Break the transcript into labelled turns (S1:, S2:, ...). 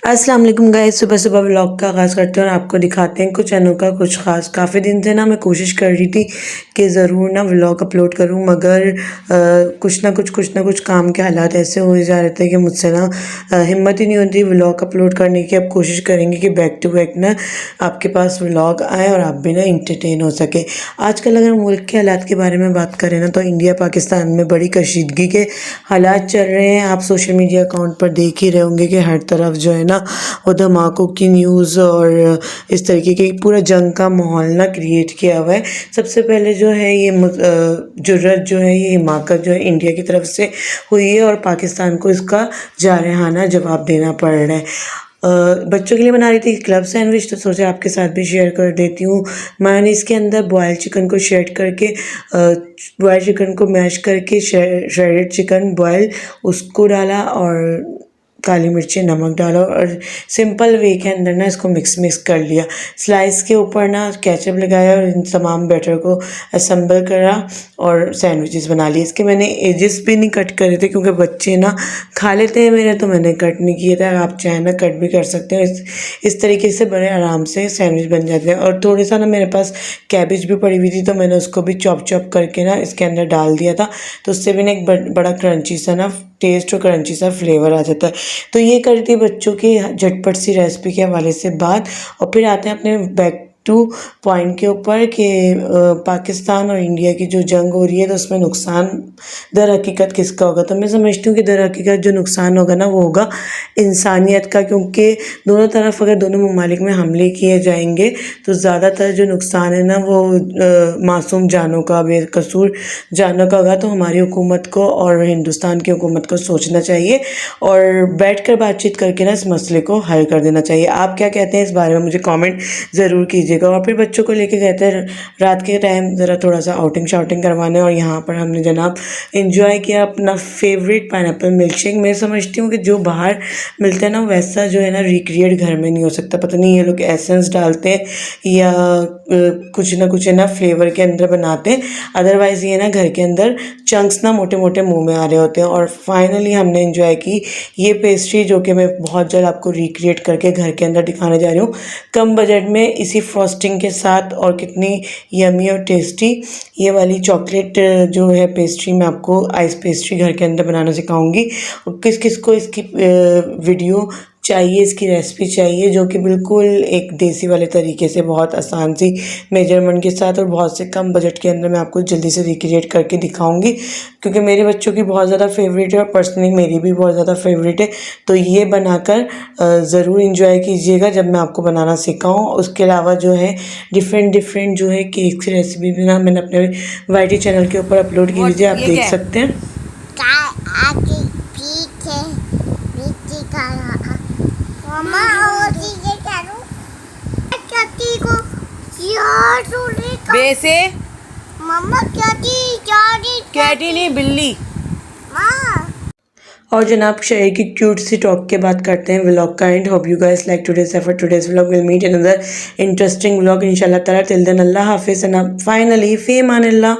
S1: अस्सलाम वालेकुम गाइस, सुबह सुबह व्लॉग का आगाज़ करते हैं और आपको दिखाते हैं कुछ अनोखा कुछ ख़ास। काफ़ी दिन से ना मैं कोशिश कर रही थी कि ज़रूर ना व्लॉग अपलोड करूं, मगर कुछ ना कुछ काम के हालात ऐसे हो जा रहे थे कि मुझसे ना हिम्मत ही नहीं होती व्लॉग अपलोड करने की। अब कोशिश करेंगे कि बैक टू बैक ना आपके पास व्लॉग आए और आप भी ना इंटरटेन हो सके। आजकल अगर मुल्क के हालात के बारे में बात करें ना, तो इंडिया पाकिस्तान में बड़ी कशीदगी के हालात चल रहे हैं। आप सोशल मीडिया अकाउंट पर देख ही रहे होंगे कि हर तरफ जो है ना वो धमाकों की न्यूज़ और इस तरीके के पूरा जंग का माहौल ना क्रिएट किया हुआ है। सबसे पहले जो है ये जुर्रत जो है, ये हिमाकत जो है इंडिया की तरफ से हुई है और पाकिस्तान को इसका जारहाना जवाब देना पड़ रहा है। बच्चों के लिए बना रही थी क्लब सैंडविच, तो सोचा आपके साथ भी शेयर कर देती हूँ। मैंने इसके अंदर बॉयल चिकन को शेड करके बॉयल चिकन को मैश करके श्रेडेड चिकन बॉयल उसको डाला और काली मिर्ची नमक डाला और सिंपल वे के अंदर ना इसको मिक्स कर लिया। स्लाइस के ऊपर ना केचप लगाया और इन तमाम बैटर को असेंबल करा और सैंडविचेस बना लिए। इसके मैंने एजेस भी नहीं कट करे थे क्योंकि बच्चे ना खा लेते हैं मेरे, तो मैंने कट नहीं किए थे। आप चाहें ना कट भी कर सकते हैं। इस तरीके से बड़े आराम से सैंडविच बन जाते हैं। और थोड़ा सा ना मेरे पास कैबेज भी पड़ी हुई थी, तो मैंने उसको भी चॉप करके ना इसके अंदर डाल दिया था, तो उससे भी ना एक बड़ा क्रंची सा ना टेस्ट और क्रंची सा फ्लेवर आ जाता है। तो ये कर दी बच्चों की झटपट सी रेसिपी के हवाले से बात। और फिर आते हैं अपने बैक टू पॉइंट के ऊपर कि पाकिस्तान और इंडिया की जो जंग हो रही है, तो उसमें नुकसान दर हकीकत किसका होगा। तो मैं समझती हूँ कि दर हकीकत जो नुकसान होगा ना, वो होगा इंसानियत का, क्योंकि दोनों तरफ अगर दोनों ममालिक में हमले किए जाएंगे तो ज़्यादातर जो नुकसान है ना वो मासूम जानों का, बेकसूर जानों का होगा। तो हमारी हुकूमत को और हिंदुस्तान की हुकूमत को सोचना चाहिए और बैठकर बातचीत करके ना इस मसले को हल कर देना चाहिए। आप क्या कहते हैं इस बारे में, मुझे कमेंट ज़रूर कीजिएगा। और फिर बच्चों को लेके गए थे रात के टाइम ज़रा थोड़ा सा आउटिंग शाउटिंग करवाने, और यहाँ पर हमने जनाब इंजॉय किया अपना फेवरेट पाइनएप्पल मिल्क शेक। मैं समझती हूँ कि जो बाहर मिलता है ना वैसा जो है ना रिक्रिएट घर में नहीं हो सकता। पता नहीं ये लोग एसेंस डालते हैं या कुछ ना कुछ है ना फ्लेवर के अंदर बनाते हैं, अदरवाइज़ ये ना घर के अंदर चंक्स ना मोटे मोटे मुंह में आ रहे होते हैं। और फाइनली हमने एंजॉय की ये पेस्ट्री, जो कि मैं बहुत जल्द आपको रिक्रिएट करके घर के अंदर दिखाने जा रही हूँ कम बजट में, इसी फ्रॉस्टिंग के साथ। और कितनी यमी और टेस्टी ये वाली चॉकलेट जो है पेस्ट्री, मैं आपको आइस पेस्ट्री घर के अंदर बनाना सिखाऊंगी। और किस किस को इसकी वीडियो चाहिए, इसकी रेसिपी चाहिए, जो कि बिल्कुल एक देसी वाले तरीके से बहुत आसान सी मेजरमेंट के साथ और बहुत से कम बजट के अंदर मैं आपको जल्दी से रिक्रिएट करके दिखाऊंगी, क्योंकि मेरे बच्चों की बहुत ज़्यादा फेवरेट है और पर्सनली मेरी भी बहुत ज़्यादा फेवरेट है। तो ये बनाकर ज़रूर इंजॉय कीजिएगा जब मैं आपको बनाना सिखाऊँ। उसके अलावा जो है डिफरेंट जो है केक की रेसिपी भी ना मैंने अपने YT चैनल के ऊपर अपलोड की हुई है, आप देख सकते हैं।
S2: वैसे
S3: मम्मा
S2: कैटी नहीं बिल्ली।
S1: और जनाब शहर की क्यूट सी टॉक के बात करते हैं व्लॉग का end. Hope you guys like today's effort, today's vlog will meet another interesting vlog इंशाल्लाह ताला। टिल देन अल्लाह हाफिज़ एंड फाइनली फी अमानिल्लाह।